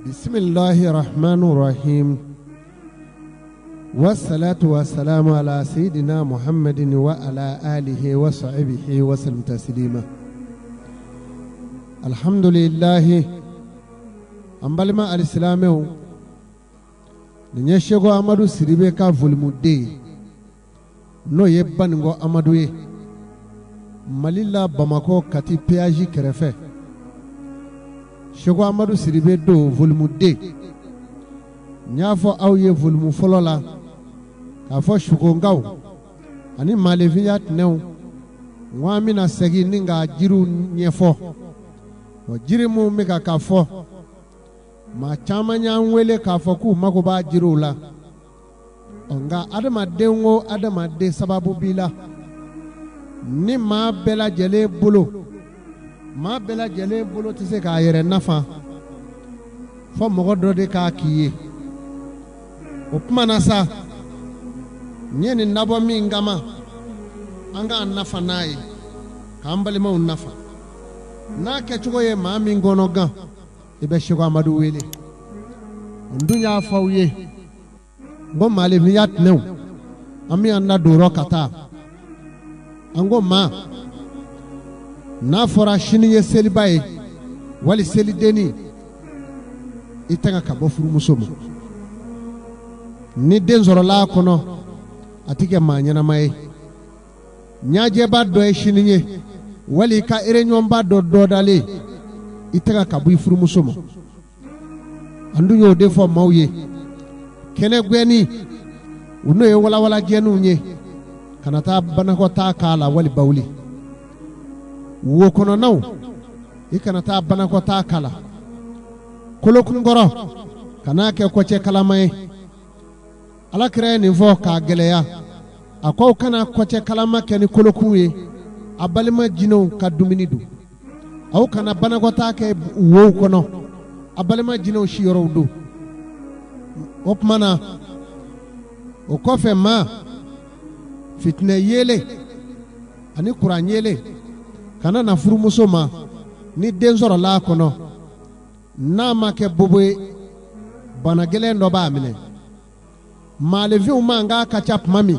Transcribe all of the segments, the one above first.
بسم الله الرحمن الرحيم والصلاة والسلام على سيدنا محمد وعلى آله وصحبه وسلم تسليما. الحمد لله أمبالما الإسلام نيشيغو أمادو سيريبكا فولمودي نو يبانغو أمادوي ماليلا باماكو كاتي بياجي كرفه Shego Amadou Sidibé do volume 2 nyafo awye volume folo la ka fo shugo ngaw ani maleviyat new wami na segi ninga jiru nyefo o jirimu meka ka fo ma chamanya nwele ka fo ku magoba jiru la onga adama denwo adama de sababu bila ni ma bela jele bolo ma bela jele bolo tise ka yere nafa fo mogo do de ka kiye o kuma na sa nyeni nabo mi ngama anga nafa nayi ka ambali ma nafa na ke chugo ye ma mi ngono gan ibe Shego Amadou wele ndunya fawye bo male mi yat new ami anda duro kata ango ma na fora shini ye seli baye wali seli deni itanga ka bo furu musomo ni den zoro la kono atike ma nyana mai nyaaje ba do e shini ye wali ka ere nyomba do dale itanga ka bu furu musomo andu yo defo mawye kene gweni uno ye wala genu nye kanata banako ta kala wali bawli wo kono naw ikana ta banako ta kala kolokun goro kana ke ko ce kalamai ala kire ni fo ka geleya akwa kana ko ce kalama ke ni kolokun ye abalima jino ka dumini du aw kana banako ta ke wo kono abalima jino shi yoro du opmana o ko fe ma fitne yele ani kuran yele kana na furu muso ma ni den zoro la kono na ma ke boboe bana gele ndo ba mine malevi uma nga ka chap mami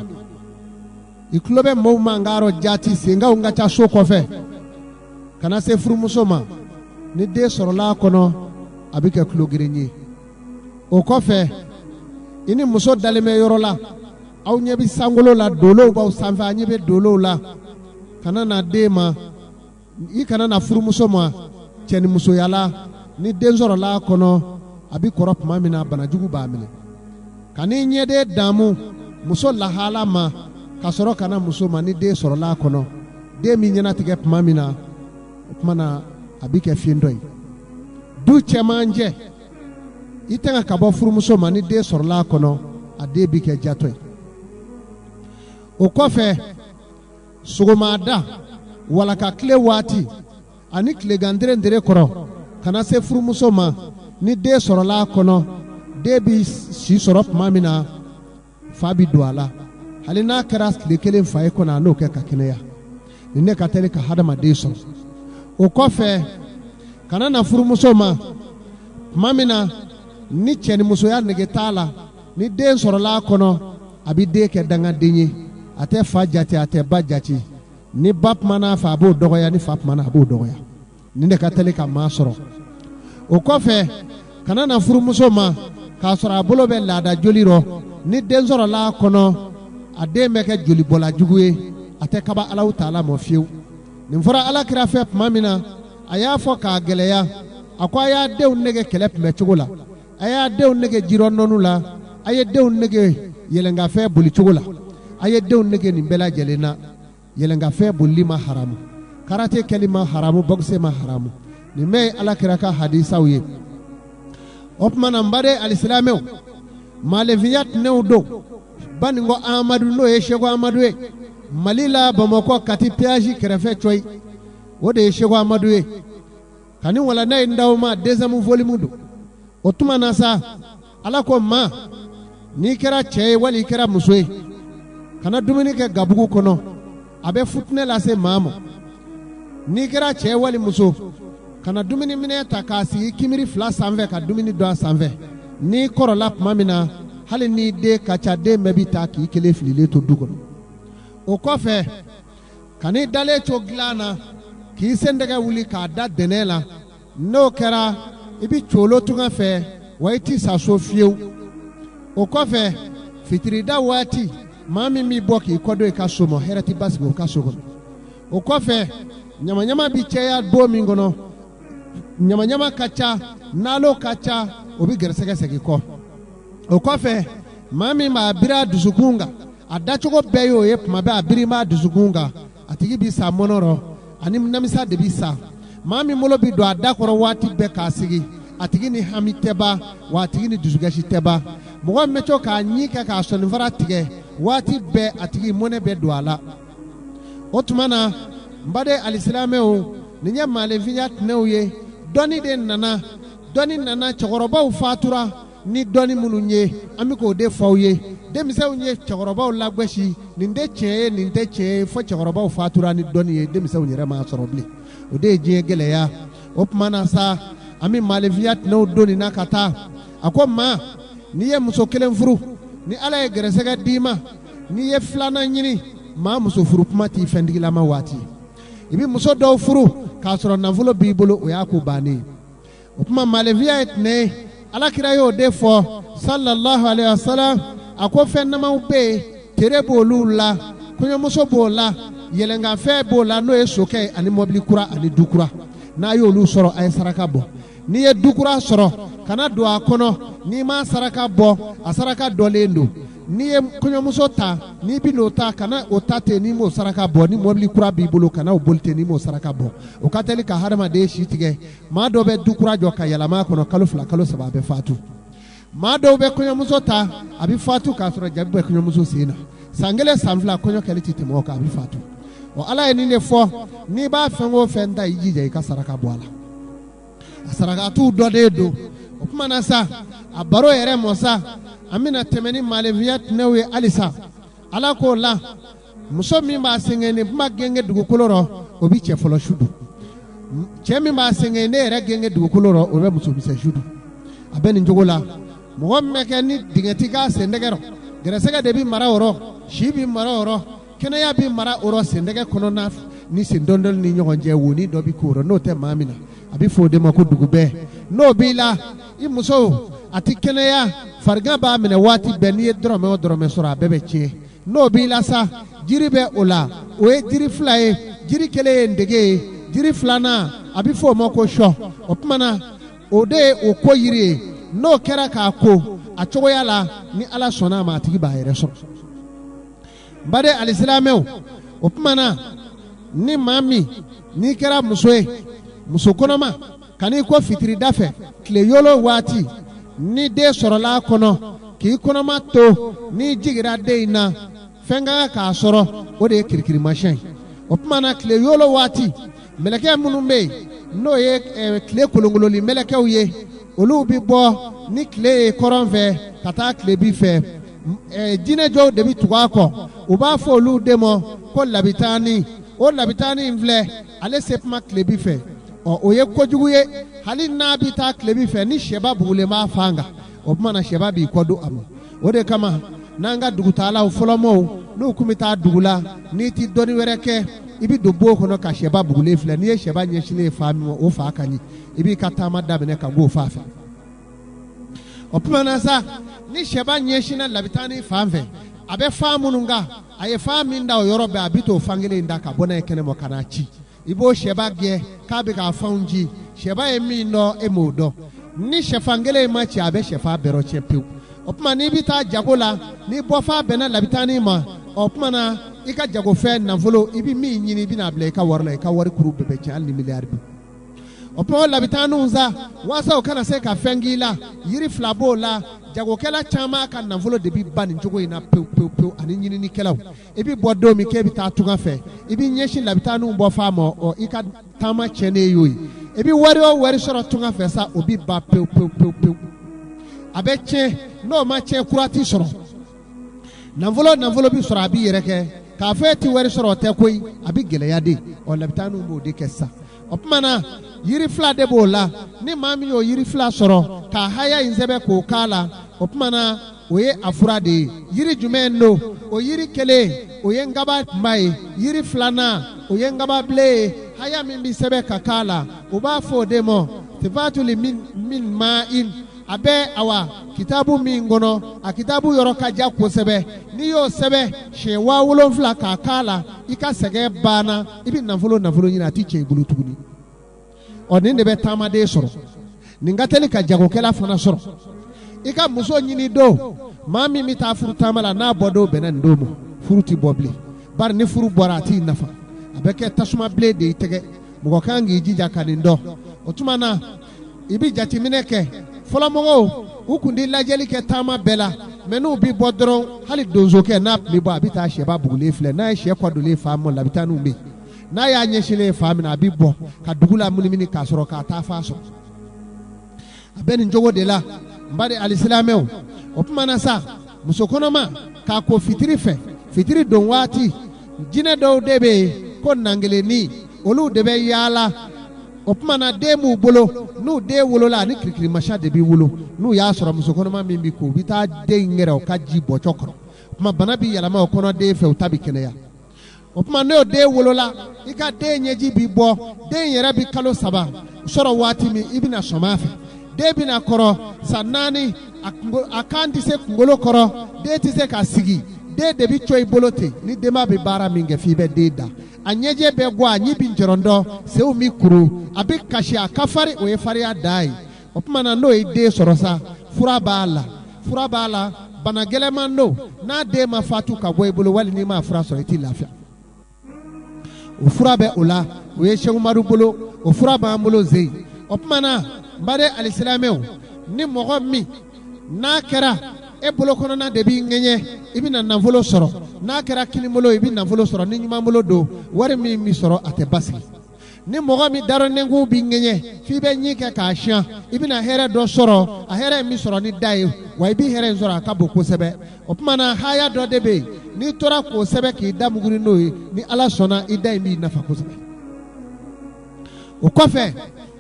iklobe mo ma ngaro jati singa unga cha so ko fe kana se furu muso ma ni de soro la kono abike klogirenyi o ko fe ini muso daleme yoro la aw nyebi sangolo la dolo ba sanfa nyebe dolo la kana na de ma i kana na furu muso ma cheni muso yala ni denzoro la kono abi korop mamina banajugu ba mine kani nyede damu muso la hala ma kasoro kana muso ma ni de soro la kono de mi nyana tige mamina mana abi ke findoi du chemanje itenga kabo furu muso ma ni de soro la kono ade bi ke jatoy o kofe sugumada wala ka kle wati ani kle gandere ndere koro kana se furu muso ma ni de soro la kono de bi si soro mamina fabi duala halina karas kle kele faye kona no ke kakineya ni ne ka tele ka hadama de so o kofe kana na furu muso ma mamina ni cheni muso ya nege tala ni de soro la kono abi de ke danga denye ate fajati ate bajati ni bap mana fa abo dogoya ni fap mana abo dogoya ni ne ka tele ka ma soro o kofe kana na furu muso ma ka soro abolo be lada joliro ni denzoro la kono ade meke joli bola juguye ate kaba Allahu taala mo fiu ni fora ala kira fe mamina aya fo ka geleya akwa ya dew nege kelep me chugula aya dew nege jiro nonu la aya dew nege yelenga fe buli chugula aya dew nege ni bela jelena yelenga fe bulima haramu karate kelima haramu bogse ma haramu ni me ala kiraka hadisa uye opmana mbade alislameo maleviyat neudo baningo Amadou no ye Shego Amadou e malila bamako kati piaji kerefe choy wode Shego Amadou e kani wala nay ndawma deuxième volume do otuma nasa ala ko ma ni kera che wali kera muswe kana dumini ke gabugu kono abe futne la se mamo ni kera che wali muso kana dumuni minɛ ta k'a sigi kimiri 2 sanfɛ ka dumuni dɔn a sanfɛ ni kɔrɔla tuma min na hali ni den ka ca den bɛɛ bi taa k'i kelen fililen to du kɔnɔ o kɔfɛ kan'i dalen to dilan na k'i sen dɛgɛ wuli k'a da dɛnɛ la n'o kɛra i bi coolo tunga fɛ wa i ti sa so fiyewu o kɔfɛ fitirida waati maa min b'i bɔ k'i kɔdon i ka so ma hɛrɛ ti basigi o ka so kɔnɔ o kɔfɛ ɲamaɲama bi caya don min kɔnɔ ɲamaɲama ka ca nalo ka ca o bi gɛrɛsɛgɛ segin kɔ o kɔfɛ maa min b'a biri a dusukun kan a dacogo bɛɛ y'o ye tuma bɛɛ a biri b'a dusukun kan a tigi bi sa mɔnɔrɔ ani namisa de bi sa maa min bolo bi don a da kɔrɔ waati bɛɛ k'a sigi a tigi ni hami tɛ ban wa a tigi ni dusukasi tɛ ban mɔgɔ min bɛ to k'a ɲi kɛ k'a sɔnifara tigɛ waati bɛɛ a tigi mɔnɛ bɛ don a la o tuma na n baden alisilamɛw nin ye maalenfinya tɛnɛw ye dɔnni de nana cɛkɔrɔbaw fatura ni dɔnni minnu ye an bɛ k'o de fɔ aw ye denmisɛnw ye cɛkɔrɔbaw lagosi nin tɛ tiɲɛ ye nin tɛ tiɲɛ ye fo cɛkɔrɔbaw fatura ni dɔnni ye denmisɛnw yɛrɛ m'a sɔrɔ bilen o de ye diɲɛ gɛlɛya o tuma na sa an bɛ maalenfinya tɛnɛw don nin na ka taa a ko maa n'i ye muso kelen furu ni ala ye gɛrɛsɛgɛ d'i ma n'i ye filanan ɲini maa muso furu kuma t'i fɛntigilama waati i bɛ muso dɔw furu k'a sɔrɔ nafolo b'i bolo o y'a ko bannen o tuma maalenfinya ye tɛnɛ ye alakira y'o de fɔ sallallahu alaihi wasallam a ko fɛn namaw bɛ yen tere b'olu la kɔɲɔmuso b'o la yɛlɛnkanfɛn b'o la n'o ye sokɛ ani mɔbili kura ani du kura n'a y'olu sɔrɔ a ye saraka bɔ n'i ye du kura sɔrɔ kana don a kɔnɔ n'i ma saraka bɔ a saraka dɔlen don n'i ye kɔɲɔmuso ta n'i bi n'o ta kana o ta ten n'i m'o saraka bɔ ni mɔbili kura b'i bolo kana o boli ten n'i m'o saraka bɔ o ka teli ka hadamaden si tigɛ maa dɔw bɛ du kura jɔ ka yɛlɛma a kɔnɔ kalo 2 kalo 3 a bɛ fatu maa dɔw bɛ kɔɲɔmuso ta a bɛ fatu k'a sɔrɔ jabi bɛ kɔɲɔmuso sen na san 1 san 2 kɔɲɔ kɛli ti tɛmɛ o kan a bɛ fatu ala ye nin de fɔ n'i b'a fɛn o fɛn ta i jija i ka saraka bɔ a la a sarakatiw dɔ de don o tuma na sa a baro yɛrɛ mɔ sa an bɛna tɛmɛ ni maalenfinya tɛnɛw ye halisa ala k'o la muso min b'a sɛgɛn ni kuma gɛngɛ dugukolo rɔ o bi cɛ fɔlɔ su dun cɛ min b'a sɛgɛn ne yɛrɛ gɛngɛ dugukolo rɔ o bɛ muso misɛn su dun a bɛ nin cogo la mɔgɔ min bɛ kɛ ni dingɛti k'a sendɛgɛ rɔ gɛrɛsɛgɛ de bi mara o rɔ si bi mara o rɔ kɛnɛya bi mara o rɔ sendɛgɛ kɔnɔna ni sen dɔndɔn ni ɲɔgɔn cɛ woni dɔ bi k'o rɔ n'o tɛ maa min na a bɛ fɔ o de ma ko dugubɛ n'o b'i la i muso a ti kɛnɛya farigan b'a minɛ waati bɛɛ n'i ye dɔrɔmɛ o dɔrɔmɛ sɔrɔ a bɛɛ bɛ tiɲɛ n'o b'i la sa jiri bɛ o la o ye jiri 2 ye jiri kelen ye ndege ye jiri 2nan a bɛ fɔ o ma ko sɔ o tuma na o de ye o ko yiri ye n'o kɛra k'a ko a cogoya la ni ala sɔnna a ma a tigi b'a yɛrɛ sɔrɔ n baden alisilamɛw o tuma na ni maa min n'i kɛra muso ye muso kɔnɔma kan'i ko fitirida fɛ tile yolo waati ni den sɔrɔla a kɔnɔ k'i kɔnɔma to n'i jigira den in na fɛn ka kan k'a sɔrɔ o de ye kirikirimasiyɛn ye o tuma na tile yolo waati mɛlɛkɛ minnu bɛ yen n'o ye tile kolonkolonli mɛlɛkɛw ye olu bɛ bɔ ni tile ye kɔrɔn fɛ ka taa tilebi fɛ jinɛjɔw de bɛ tugu a kɔ u b'a fɔ olu de ma ko labitaani o labitaani in filɛ ale se kuma tilebi fɛ o ye kojugu ye hali n'a bɛ taa tilebi fɛ ni sɛba bugulen b'a fan kan o tuma na sɛba b'i kɔ don a ma o de kama n'an ka dugutaalaw fɔlɔmɔw n'u kun bɛ taa dugu la n'i ti dɔnni wɛrɛ kɛ i bɛ don bon kɔnɔ ka sɛba bugulen filɛ n'i ye sɛba ɲɛsinnen ye fa min ma o fa ka ɲi i b'i ka taama daminɛ ka b'o fa fɛ o tuma na sa ni sɛba ɲɛsinna labitaani fan fɛ a bɛ fan minnu kan a ye fan min da o yɔrɔ bɛɛ a bɛ t'o fan kelen da ka bɔ n'a ye kɛnɛma ka n'a ci i b'o sɛba gɛn k'a bɛ k'a fanw ci sɛba ye min dɔn e m'o dɔn ni sɛfan kelen ma ci a bɛ sɛfan bɛɛ cɛ pewu o tuma n'i bɛ taa jago la ni bɔfan bɛnna labitaani ma o tuma na i ka jagofɛn nafolo i bɛ min ɲini i bɛna bila i ka wari la i ka wari kuru bɛɛ bɛ tiɲɛ hali ni miliyari bi o tuma o labitaaniw sa walasa o kana se ka fɛn k'i la yiri 2 b'o la jagokɛla caman ka nafolo de bɛ ba nin cogo in na pewu pewu pewu ani ɲininikɛlaw i bɛ bɔ don min k'e bɛ taa tunga fɛ i bɛ ɲɛsin labitaaniw bɔ fa ma i ka taama tiɲɛnen y'o ye i bɛ wari o wari sɔrɔ tunga fɛ sa o bɛ ba pewu pewu pewu pewu a bɛ tiɲɛ n'o ma tiɲɛ kura t'i sɔrɔ nafolo bɛ sɔrɔ a b'i yɛrɛ kɛ k'a fɔ e ti wari sɔrɔ o tɛ koyi a bɛ gɛlɛya de labitaaniw b'o de kɛ sa o kumana yiri fila de b'o la ni maa min y'o yiri fila sɔrɔ ka haya in sɛbɛn k'o k'a la o kumana o ye a fura de ye yiri jumɛn don o yiri kelen o ye ngaba kunba ye yiri filanan o ye ngaba bilen ye haya min bi sɛbɛn ka k'a la o b'a fɔ o de ma sifatuli min ma'in a bɛ awa kitabu min kɔnɔ a kitabu yɔrɔ ka ja kosɛbɛ n'i y'o sɛbɛn siɲɛ 7000 k'a k'a la i ka sɛgɛn banna i bɛ nafolo ɲini a ti cɛ i bolo tuguni ɔ nin de bɛ taamaden sɔrɔ nin ka teli ka jagokɛla fana sɔrɔ i ka muso ɲini don maa min bɛ taa furu taama la n'a bɔ don bɛnna nin don ma furu ti bɔ bilen bari ni furu bɔra a t'i nafa a bɛ kɛ tasuma bilen de i tɛgɛ mɔgɔ kan k'i jija ka nin dɔn o tuma na i bɛ jateminɛ kɛ fɔlɔmɔgɔw u kun tɛ lajɛli kɛ taama bɛɛ la mɛ n'u bɛ bɔ dɔrɔn hali donsokɛ n'a tun bɛ bɔ a bɛ taa sɛba bugulen filɛ n'a ye sɛ kɔdolen fa mɔ la a bɛ taa n'u bɛ n'a y'a ɲɛsinnen fa min a bɛ bɔ ka dugu la munumunu k'a sɔrɔ k'a taa fa sɔrɔ a bɛ nin cogo de la n ba de alisilamɛw o tuma na sa muso kɔnɔma k'a ko fitiri fɛ fitiri don waati jinɛ dɔw de bɛ yen ko nangelenni olu de bɛ yaala o tuma na den b'u bolo n'u den wolola ani kirikirimasa de b'i wolo n'u y'a sɔrɔ muso kɔnɔma min bɛ ko u bɛ taa den in yɛrɛ o ka ji bɔcɔ kɔrɔ o tuma bana bɛ yɛlɛma o kɔnɔ den fɛ o ta bɛ kɛnɛya o tuma n'o den wolola i ka den ɲɛji b'i bɔ den yɛrɛ bɛ kalo 3 sɔrɔ waati min i bɛna sɔmɔ a fɛ den bɛna kɔrɔ san 4 a kan tɛ se kunkolo kɔrɔ den tɛ se ka sigi den de bɛ cɔ i bolo ten ni denba bɛ baara min kɛ f'i bɛ den da a ɲɛjɛ bɛ bɔ a ɲi bi jɔrɔndɔ sew mi kuru a bɛ kasi a ka fari o ye fariya da ye o tuma na n'o ye den sɔrɔ sa fura b'a la bana gɛlɛman don n'a den ma fatu ka bɔ i bolo wali n'i ma fura sɔrɔ i tɛ lafiya o fura bɛ o la o ye Seku Umaru bolo o fura b'an bolo zeyi o tuma na n ba de alisilamɛw ni mɔgɔ min n'a kɛra e bolo kɔnɔna de b'i ŋɛɲɛ i bɛna nafolo sɔrɔ n'a kɛra kinibolo i bɛ nafolo sɔrɔ ni ɲuman bolo don wari min bɛ sɔrɔ a tɛ basigi ni mɔgɔ min darɔnenkun b'i ŋɛɲɛ f'i bɛ ɲi kɛ k'a siyan i bɛna hɛrɛ dɔ sɔrɔ a hɛrɛ in bɛ sɔrɔ ni da ye wa i bɛ hɛrɛ in sɔrɔ a ka bon kosɛbɛ o tuma na haya dɔ de bɛ yen n'i tora k'o sɛbɛn k'i da muguri n'o ye ni Ala sɔnna i da in b'i nafa kosɛbɛ o kɔfɛ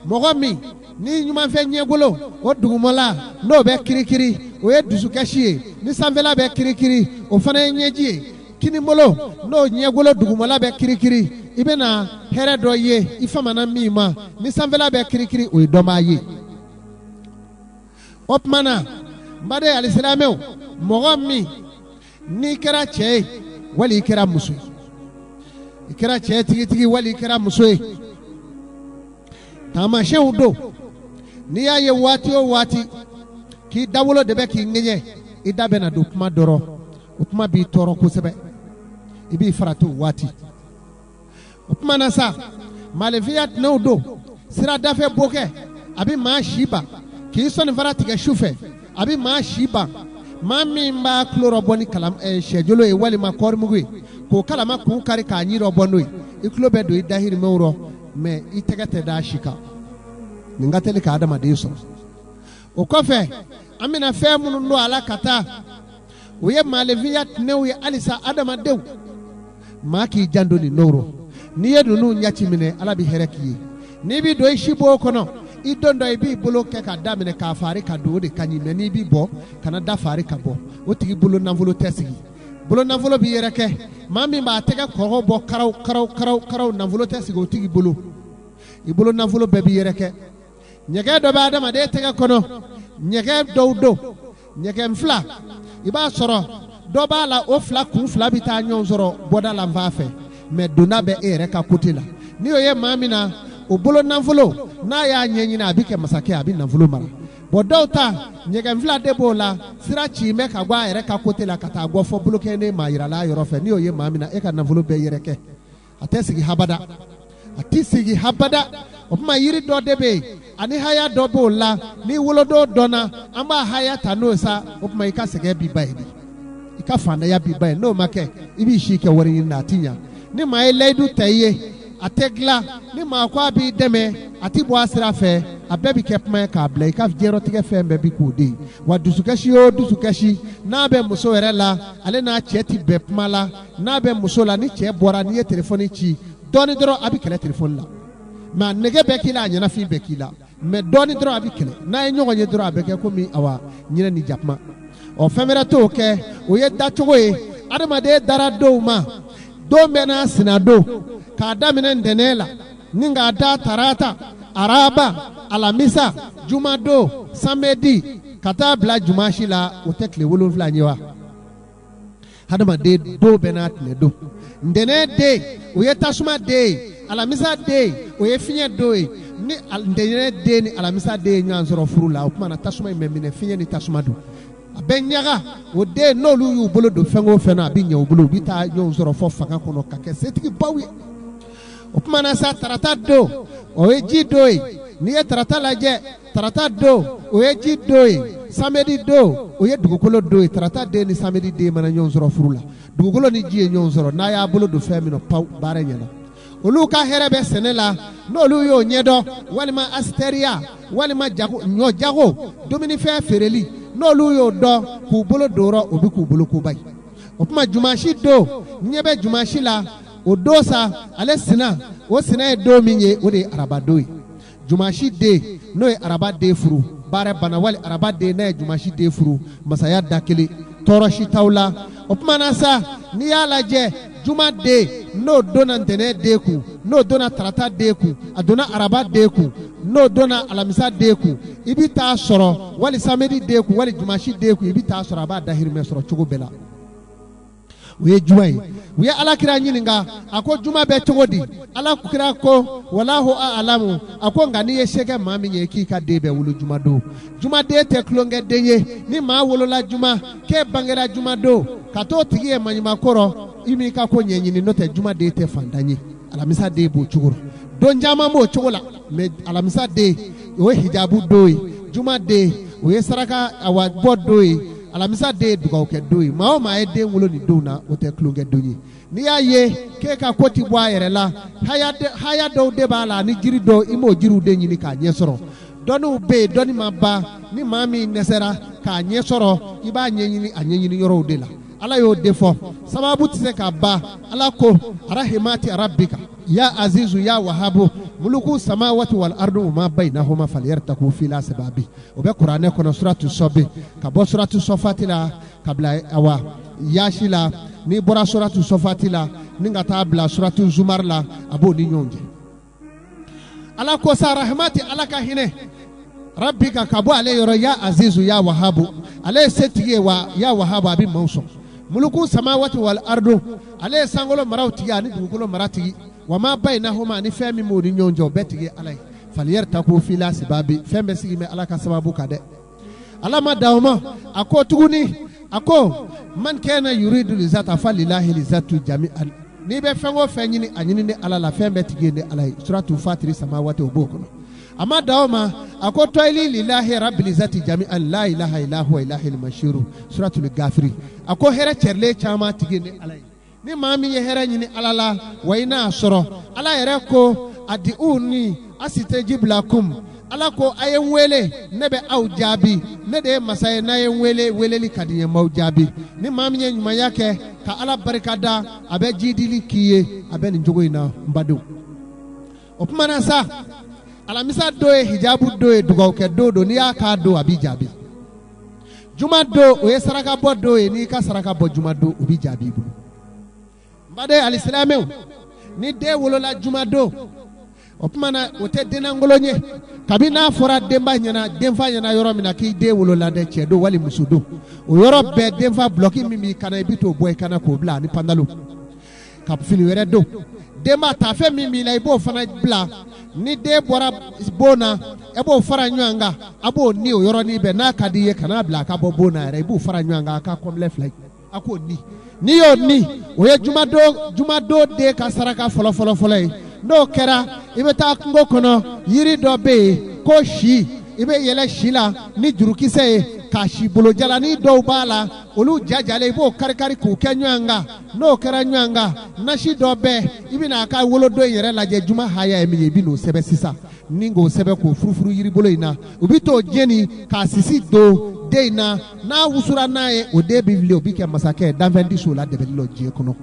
mɔgɔ min ni ɲumanfɛn ɲɛbolo o dugumala n'o bɛ kirikiri o ye dusukasi ye ni sanfɛla bɛ kirikiri o fana ye ɲɛji ye kinibolo n'o ɲɛbolo dugumala bɛ kirikiri i bɛna hɛrɛ dɔ ye i famana min ma ni sanfɛla bɛ kirikiri o ye dɔnbaa ye o tuma na n ba de alisilamɛw mɔgɔ min n'i kɛra cɛ ye wali i kɛra muso ye i kɛra cɛ tigitigi wali i kɛra muso ye taamasiyɛnw don n'i y'a ye waati o waati k'i dawolo de bɛ k'i ŋɛɲɛ i da bɛna don kuma dɔrɔn o kuma b'i tɔɔrɔ kosɛbɛ i b'i farati o waati o tuma na sa maalefiya tɛnɛw don sira dafɛ bokɛ a bɛ maa si ban k'i sɔnni fara tigɛ su fɛ a bɛ maa si ban maa min b'a tulo bɔ ni sɛjolo ye walima kɔɔrimugu ye k'o kalama k'u kari k'a ɲi bɔ n'o ye i tulo bɛ don i dahirimɛw rɔ mɛ i tɛgɛ tɛ da si kan nin ka teli ka adamaden sɔrɔ o kɔfɛ an bɛna fɛn minnu don a la ka taa o ye maalefiya tɛnɛw ye halisa adamadenw maa k'i jan don nin nɔrɔ n'i ye ninnu ɲɛci minɛ Ala bɛ hɛrɛ k'i ye n'i bɛ don i si b'o kɔnɔ i don dɔ i b'i bolo kɛ ka daminɛ k'a fari ka don o de ka ɲi mɛ n'i b'i bɔ kana da fari ka bɔ o tigi bolo nafolo tɛ sigi bolo nafolo b'i yɛrɛ kɛ maa min b'a tɛgɛ kɔrɔ bɔ karaw nafolo tɛ sigi o tigi bolo i bolo nafolo bɛɛ b'i yɛrɛ kɛ ɲɛgɛn dɔ bɛ adamaden tɛgɛ kɔnɔ ɲɛgɛn dɔw don ɲɛgɛn 2 i b'a sɔrɔ dɔ b'a la o 2 kun 2 bɛ taa ɲɔgɔn sɔrɔ bɔda la fan fɛ mɛ donna bɛ e yɛrɛ ka côté la n'i y'o ye maa min na o bolo nafolo n'a y'a ɲɛɲini a bɛ kɛ masakɛ a bɛ nafolo mara bon dɔw ta ɲɛgɛn 2 de b'o la sira ci mɛ ka bɔ a yɛrɛ ka côté la ka taa gɔ fɔ bolokɛnden maa yirala a yɔrɔ fɛ n'i y'o ye maa min na e ka nafolo bɛɛ yɛrɛ kɛ a tɛ sigi habada a tɛ sigi habada o tuma yiri dɔ de bɛ yen ani haya dɔ b'o la ni wolodon dɔnna an b'a haya ta n'o sa o tuma i ka sɛgɛn b'i ba ye de i ka fantanya b'i ba ye n'o ma kɛ i b'i si kɛ wari ɲini na a ti ɲa ni maa ye layidu ta i ye a tɛ dilan ni maa ko a b'i dɛmɛ a ti bɔ a sira fɛ a bɛɛ bɛ kɛ kuma ye k'a bila i ka diɲɛlatigɛ fɛn bɛɛ bi k'o de ye wa dusukasi o dusukasi n'a bɛ muso yɛrɛ la ale n'a cɛ ti bɛn kuma la n'a bɛ muso la ni cɛ bɔra n'i ye telefɔni ci dɔɔni dɔrɔn a bɛ kɛlɛ telefɔni la ma nege bekila nyana fi bekila me doni dro abikele na enyo gonye dro abeke ko mi awa nyina ni japma o femera to ke o ye dachowe adamade dara do ma do mena sinado ka damine ndenela ninga da tarata araba alamisa jumado samedi kata bla jumashila o tekle wolon fla nyewa hadamade do benat ne do ndene de o ye tasuma de alamisa de o ye finye do ni ndene de ni alamisa de nyanzoro furula o kuma na tasuma memine finye ni tasuma do abenyaga o de no lu yu bolo do fengo fena abinya o bolo bita nyanzoro fo fanga kono kake setiki bawi o kuma na sa tarata do o ye ji do ni ye tarata laje tarata do o ye ji do samedi do o ye dugukolo do tarata de ni samedi de mana nyanzoro furula dugukolo ni ji nyanzoro na ya bolo do femino paw bare nyana olu ka herebe senela n'olu yo nyedo walima asteria walima jago nyo jago domini fe fereli n'olu yo do ku bolo doro obi ku bolo ku bai opuma jumashi do nyebe jumashi la odosa ale sina o sina do minye o de araba do jumashi de no e araba de furu bare bana wali araba de na jumashi de furu masaya dakele toroshi taula opuma nasa ni ala je juma de no dona ntene deku no dona tarata deku adona araba deku no dona alamisa deku ibita soro wali samedi deku wali jumashi deku ibita soro aba dahirme soro chogo bela we juwai we ala kira nyininga ako juma be chogodi ala kira ko wallahu a'lamu ako ngani ye shege mami ye kika debe wulu juma do juma de te klonge denye ni ma wolola juma ke bangera juma do kato tigi e manyima koro imi ka ko nyenyini note juma de te fandanye alamisa de bo chugoro don jama mo chugola me alamisa de o hijabu do juma de o saraka awa bodo alamisa de duga oke do ma ma e de wolo ni do na o te klonge donye ni ya ye ke ka koti bwa yere la haya do de bala ni jiri do imo jiru de nyini ka nyesoro donu be doni maba ni mami nesera ka nyesoro iba nyenyini anyenyini yoro de la ala yo defo sababu tise ka ba ala ko arahimati rabbika ya azizu ya wahabu muluku samawati wal ardu ma bainahuma falyartaku fil asbabi obe qur'ane kono suratu sobe ka bo suratu sofatila kabla awa yashila ni bora suratu sofatila ninga tabla suratu zumar la abo ni nyonje ala ko sa rahmati ala ka hine rabbika kabu ale yoro ya azizu ya wahabu ale setiye wa ya wahabu abi mauso muluku samawati wal ardu ale sangolo marawti ya ni dugolo marati wa ma bainahuma ni femi modi nyonjo betigi alai falyartaku fil sibabi fembe sigi me alaka sababu kade alama dawma ako tuguni ako man kana yuridu lizata falillahi lizatu jami'an ni be fengo fenyini anyini ni alala fembe tigi ni alai suratu fatiri samawati obokono ama dawma ako toili lillahi rabbil zati jami'an la ilaha illa huwa ilahil mashiru suratul ghafiri ako hera cherle chama tigi ni alai ni mami ye hera nyini alala waina asoro ala yere ko adiuni asitajibu lakum ala ko ayenwele nebe au jabi nede masaye na yenwele weleli kadiye mau jabi ni mami ye nyuma yake ka ala barikada abe jidili kiye abe njogo ina mbadu opumana sa alamisa doe hijabu doe dugauke dodo ni aka do abi jabi juma do oye saraka bo doe ni ka saraka bo juma do ubi jabi bu bade alislameu ni de wolola juma do opumana ote dena ngolonye kabina fora demba nyana demfa nyana yoro mina ki de wolola de chedo wali musudo o yoro be demfa bloki mimi kana bito boy kana ko bla ni pandalo kap fini were do demba ta fe mimi la ibo fana bla ni de bora bona ebo fara nywanga abo ni o yoro ni be na kadiye kana bla ka bo bona re ibo fara nywanga ka kom left like ako ni yo ni oye juma do de ka saraka folo no kera ibe ta ngo kono yiri do be ko shi ibe yele shila ni jurukise ka shi bolo jala ni do bala olu jajale ibo karikari ku kenywanga no kera nywanga na shi do be ibi na ka wolo do yere laje juma haya emi ebi no sebe sisa ningo sebe ko furufuru yiri bolo ina ubi to jeni ka sisi do deina na wusura nae ode bibli obi ke masake danvendi sola de bello je kono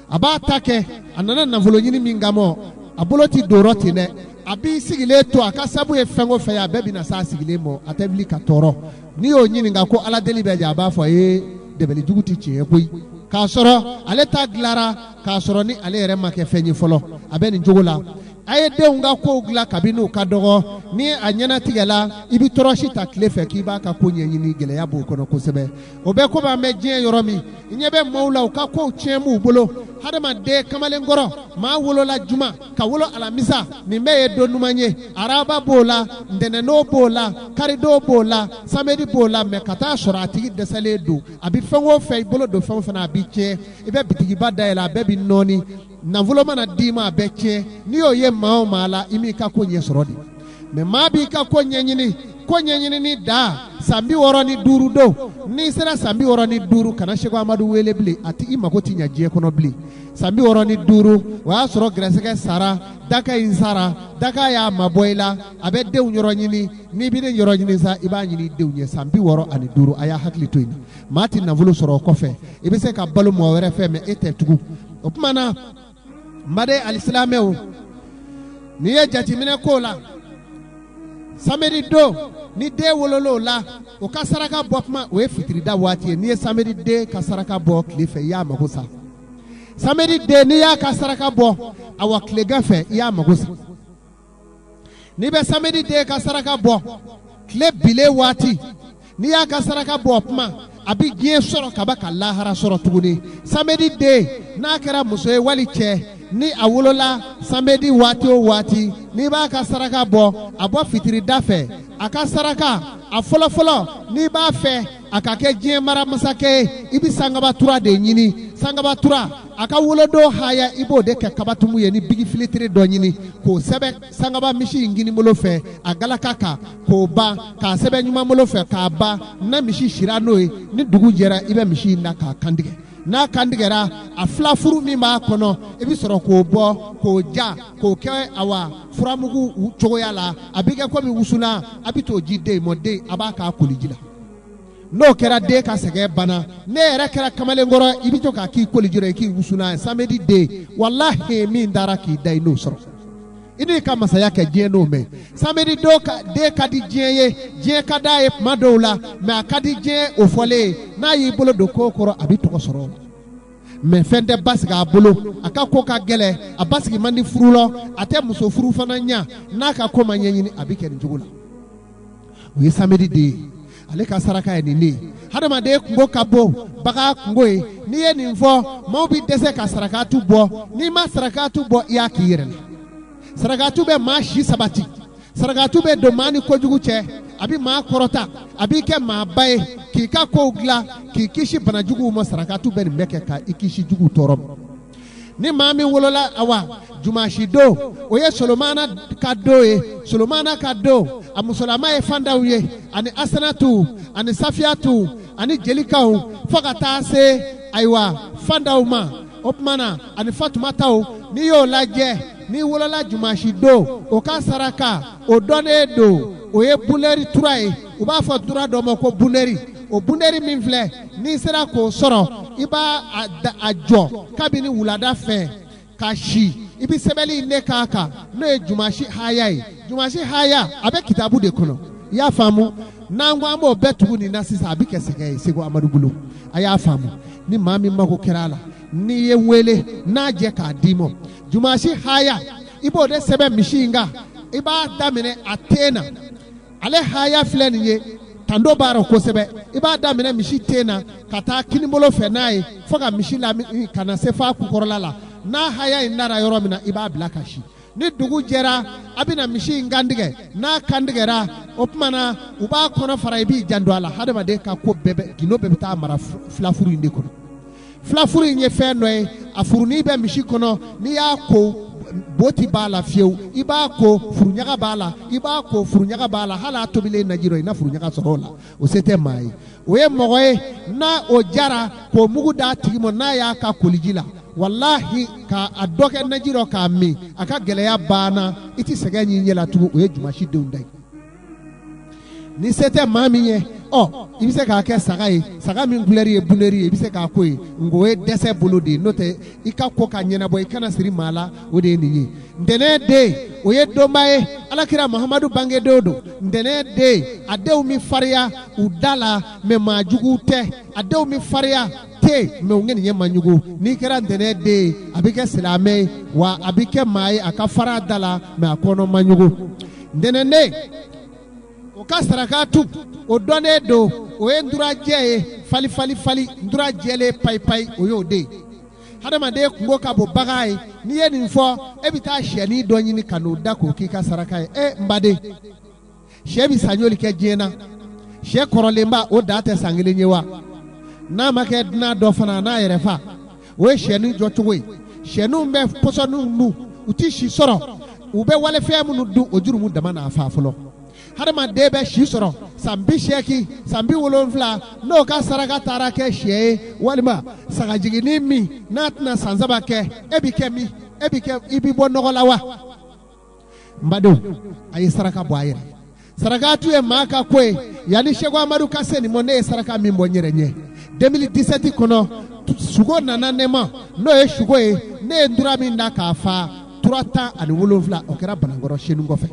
aba take anana na volo nyini mingamo aboloti doroti ne abi sigile to akasabu e fengo fe ya bebi na sa sigile mo atabli ka toro ni o nyini nga ko ala deli be ja ba fo e debeli juguti chi e boy ka soro ale ta glara ka soro ni ale re make fenyi folo abeni jugula aye de nga ko gla kabinu ka dogo ni anyana tigela ibi toroshi ta klefe ki ba ka ko nyini gele ya bo kono ko sebe obe ko ba me jien yoromi nyebe mawla ka ko chemu bolo hadama de kamalen goro ma wolo la juma ka wolo alamisa ni meye do numanye araba bola ndene no bola karido bola samedi bola me kata sorati de sale do abi fenwo fe bolo do fenwo fana abi che ibe bitigi bada ela bebi noni na volo mana dima beche ni oye mao mala imi ka ko nye sorodi me mabi ka ko nyanyini ni da sambi woro ni duru do ni sera sambi woro ni duru kana shego amadu wele bli ati imako tinya je kono bli sambi woro ni duru wa soro greseke sara daka insara daka ya maboila abe de unyoro nyini ni bi de nyoro nyini sa iba nyini de unye sambi woro ani duru aya hakli toini mati na volo soro kofe ibe se ka balu mo were fe me ete tugu opmana made alislameu ni ye jatimine kola samedi do ni de wololo la o kasaraka bopma o fitiri da wati ni samedi de kasaraka bo klife ya magosa samedi de ni ya kasaraka bo awa klega fe ya magosa ni be samedi de kasaraka bo kle bile wati ni ya kasaraka bopma abi gien soro kabaka lahara soro tuguni samedi de na kera muso e wali che ni awolola samedi wati o wati ni ba ka saraka bo abo fitiri dafe aka saraka afolo ni ba fe aka ke jien mara masake ibi sangaba tura de nyini sangaba tura aka wolodo haya ibo de ke kabatumu ye ni bigi filitri do nyini ko sebe sangaba mishi ngini molo fe agala kaka ko ba ka sebe nyuma molo fe ka ba na mishi shirano ni dugu jera ibe mishi na ka kandige na kandigera afla furu mi ma kono ebi soro ko bo ko ja ko ke awa furamugu chogoya la abige ko mi wusuna abito jide modde abaka kolijila no kera de ka sege bana ne era kera kamale ngoro ibito ka ki kolijira ki wusuna samedi de wallahi mi ndara ki dai no soro ini kama sayake je no me samedi do ka de ka di je ka da e madola me akadi je ofole na yi bolo do kokoro abito ko soro me fende basga bolo aka ko ka gele abasgi mandi furulo ate muso furu fana nya na ka ko manyeni abike njugula we samedi de ale ka saraka e ni hadama de ngo kabo baka ngoe ni ye ninfo mo bi dese ka saraka tu bo ni ma saraka tu bo ya kiyirela saragatu be ma shi sabati saragatu be do mani ko jugu che abi ma korota abi ke ma bae ki ka ko gla ki kishi bana jugu mo saragatu be meke ka ikishi jugu torom ni mami wolola awa jumashi do oye solomana kado amusolama e fanda uye ani asanatu ani safiatu ani jelikau fakata se aiwa fanda uma opmana ani fatumata ni yo laje ni wolola jumashi do o ka saraka o done do o ye buneri turai o ba fo dura do mo ko buneri o buneri min fle ni sera ko soro iba ajo kabini wulada fe kashi ibi sebeli ne kaka no e jumashi haya abe kitabu de kono ya famu na ngwa mo betu ni nasisa abi keseke sego amadu bulu aya famu ni mami mako kerala ni ye wele na je ka dimo jumashi haya ibo de sebe mishinga iba damine atena ale haya fleniye tando baro ko sebe iba damine mishi tena kata kinibolo fenaye foka mishila kana sefa ku korolala na haya inara yoromina iba blakashi ni dugu jera abina mishi ngandige na kandigera opmana uba kono faraibi jandwala hadama de ka ko bebe gino bebe ta mara flafuru inde kono flafuru nye fenwe afuruni be mishi kono ni ya ko boti bala fieu iba ko furunyaga bala hala tobile najiro ina furunyaga sorola o sete mai oye mogoye na o jara ko muguda tigimo na ya ka kolijila wallahi ka adoke najiro ka mi aka geleya bana iti seganyi nyela tu oye jumashi deundai ni sete mami ye i bɛ se k'a kɛ saga ye saga min couleur ye buneri ye i bɛ se k'a ko ye nka o ye dɛsɛ bolo de ye n'o tɛ i ka ko ka ɲɛnabɔ i kana siri maa la o de ye nin ye ntɛnɛn den o ye donba ye alakira Muhamadu bangedenw don ntɛnɛn den a denw bɛ farinya u da la mɛ maa juguw tɛ a denw bɛ farinya te mɛ u ŋaniya man jugu n'i kɛra ntɛnɛn den ye a bɛ kɛ silamɛ ye wa a bɛ kɛ maa ye a ka fara a da la mɛ a kɔnɔ man jugu ntɛnɛn den o ka saraka tu o dɔnnen don o ye nturajɛ ye fali ntura jɛlen payi o y'o de ye hadamaden kungo ka bon bagan ye n'i ye nin fɔ e bɛ taa sɛni dɔ ɲini ka n'o da k'o k'i ka saraka ye n baden sɛ bɛ sanɲɔli kɛ diɲɛ na sɛ kɔrɔlenba o da tɛ san kelen ye wa n'a ma kɛ dunan dɔ fana n'a yɛrɛ fa o ye sɛni jɔcogo ye sɛniw bɛ pɔsɔniw nu u ti si sɔrɔ u bɛ walefɛn minnu dun o jurumu dama n'a fa fɔlɔ hadamaden bɛ si sɔrɔ san 80 san 70 n'o ka saraka taara kɛ sɛ ye walima sagajiginin min n'a tɛna san 3 kɛ e bɛ kɛ min i bɛ bɔ nɔgɔ la wa n badenw a ye saraka bɔ a yɛrɛ saraka tun ye maa ka ko ye yanni Seko Amadu ka se nin ma ne ye saraka min bɔ n yɛrɛ ɲɛ 2017 kɔnɔ sugo nana ne ma n'o ye sugo ye ne ye ntura min da k'a fa tura 17 o kɛra Banankɔrɔ senu kɔfɛ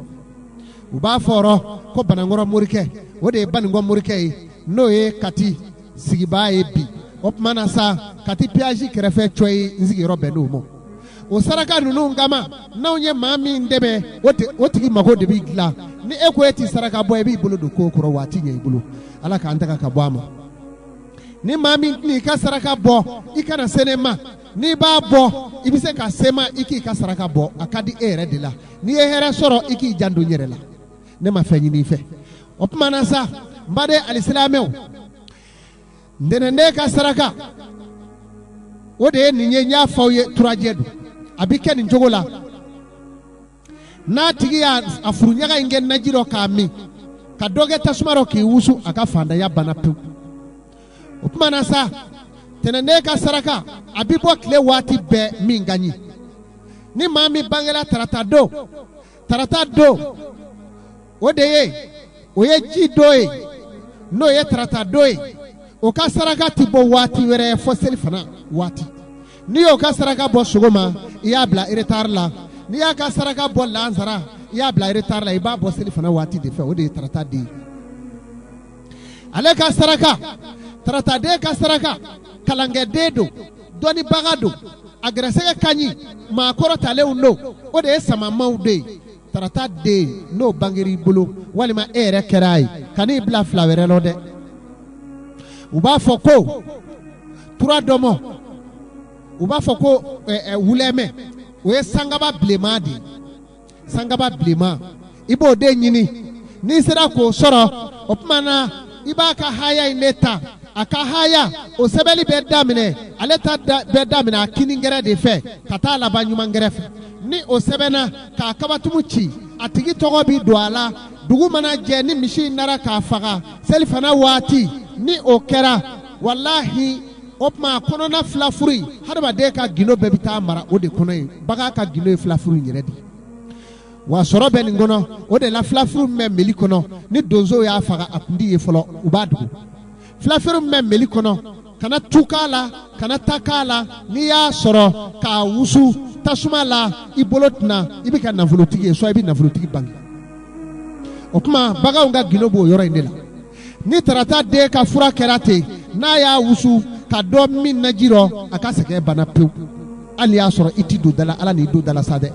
u b'a fɔ ko Banankɔrɔ morikɛ o de ye Banikɔ morikɛ ye n'o ye Kati sigibaa ye bi o tuma na sa Kati piyaji kɛrɛfɛ cɔ ye n sigiyɔrɔ bɛn n'o ma o saraka ninnu kama n'anw ye maa min dɛmɛ o tigi mago de b'i dilan ni e ko e ti saraka bɔ i b'i bolo don ko kɔrɔ waati ɲɛ i bolo ala k'an taga ka bɔ a ma ni maa min tɛna i ka saraka bɔ i kana se ne ma n'i b'a bɔ i bɛ se ka se ma i k'i ka saraka bɔ a ka di e yɛrɛ de la n'i ye hɛrɛ sɔrɔ i k'i janto n yɛrɛ la ne ma fɛn ɲini i fɛ o tuma na sa n baden alisilamɛw ntɛnɛnden ka saraka o de ye nin ye n y'a fɔ aw ye turajɛ don a bɛ kɛ nin cogo la n'a tigi y'a furuɲaga in kɛ naji dɔ k'a min ka dɔ kɛ tasuma dɔ k'i wusu a ka fantanya banna pewu o tuma na sa ntɛnɛnden ka saraka a bɛ bɔ tile waati bɛɛ min ka ɲi ni maa min bangera tarata don o ye ji don ye n'o ye tarata don ye o ka saraka ti bɔ waati wɛrɛ fɔ selifana waati n'i y'o ka saraka bɔ sɔgɔma i y'a bila retard la n'i y'a ka saraka bɔ lansara i y'a bila retard la i b'a bɔ selifana waati de fɛ o de ye tarata den ye ale ka saraka tarataden ka saraka kalankɛden don dɔnnibaga don a gɛrɛsɛgɛ ka ɲi maakɔrɔtalenw don o de ye samamaw de ye tarata den n'o bangera bolo walima e yɛrɛ kɛra a ye kan'i bila fila wɛrɛ la dɛ u b'a fɔ ko tura dɔmɔ u b'a fɔ ko wulɛmɛ o ye sangaba bilenman de ye sangaba bilenman i b'o de ɲini n'i sera k'o sɔrɔ o tuma na i b'a ka haya in de ta a ka haya o sɛbɛnni bɛ daminɛ ale ta bɛ daminɛ a kinigɛrɛ de fɛ ka taa laban ɲumangɛrɛ fɛ ni o sɛbɛnna k'a kabatugu ci a tigi tɔgɔ bi don a la dugu mana jɛ ni misi nara k'a faga selifana waati ni o kɛra walahi o tuma kɔnɔna filafuru in hadamaden ka gindo bɛɛ bɛ taa mara o de kɔnɔ ye bagan ka gindo ye filafuru in yɛrɛ de wa sɔrɔ bɛ nin kɔnɔ o de la filafuru min bɛ meli kɔnɔ ni donsow y'a faga a kundi ye fɔlɔ u b'a dogo filafuru min bɛ meli kɔnɔ kana tu k'a la kana ta k'a la n'i y'a sɔrɔ k'a wusu tasuma la i bolo tɛna i bɛ ka nafolotigi ye soit i bɛ nafolotigi bange o tuma baganw ka gindo b'o yɔrɔ in de la ni tarata den ka fura kɛra ten n'a y'a wusu ka dɔ min naji rɔ a ka sɛgɛn bana pewu hali y'a sɔrɔ i ti don da la ala n'i don da la sa dɛ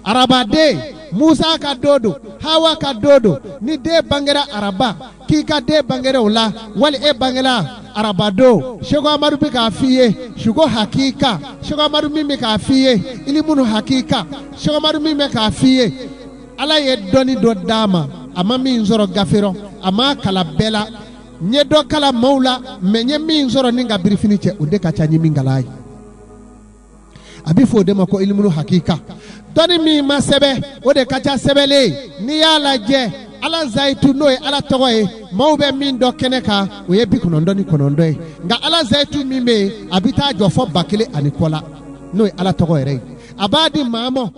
arabaden musa ka don don hawa ka don don ni den bangera araba k'i ka den bangera o la wali e bangera arabadon Seko Amadu bɛ k'a f'i ye sugo hakika Seko Amadu min bɛ k'a f'i ye ilimunu hakika Seko Amadu min bɛ k'a f'i ye ala ye dɔnni dɔ d'a ma a ma min sɔrɔ gafe rɔ a ma kala bɛɛ la n ye dɔ kala maaw la mɛ n ye min sɔrɔ ni ka birifini cɛ o de ka ca ni min kala ye a bɛ fɔ o de ma ko ilimunu hakika dɔnni min ma sɛbɛ o de ka ca sɛbɛlen n'i y'a lajɛ ala zayitu n'o ye ala tɔgɔ ye maaw bɛ min dɔ kɛnɛ kan o ye 99 ye nka ala zayitu min bɛ yen a bɛ taa jɔ fɔ 1000 ani kɔ la n'o ye ala tɔgɔ yɛrɛ ye a b'a di maa ma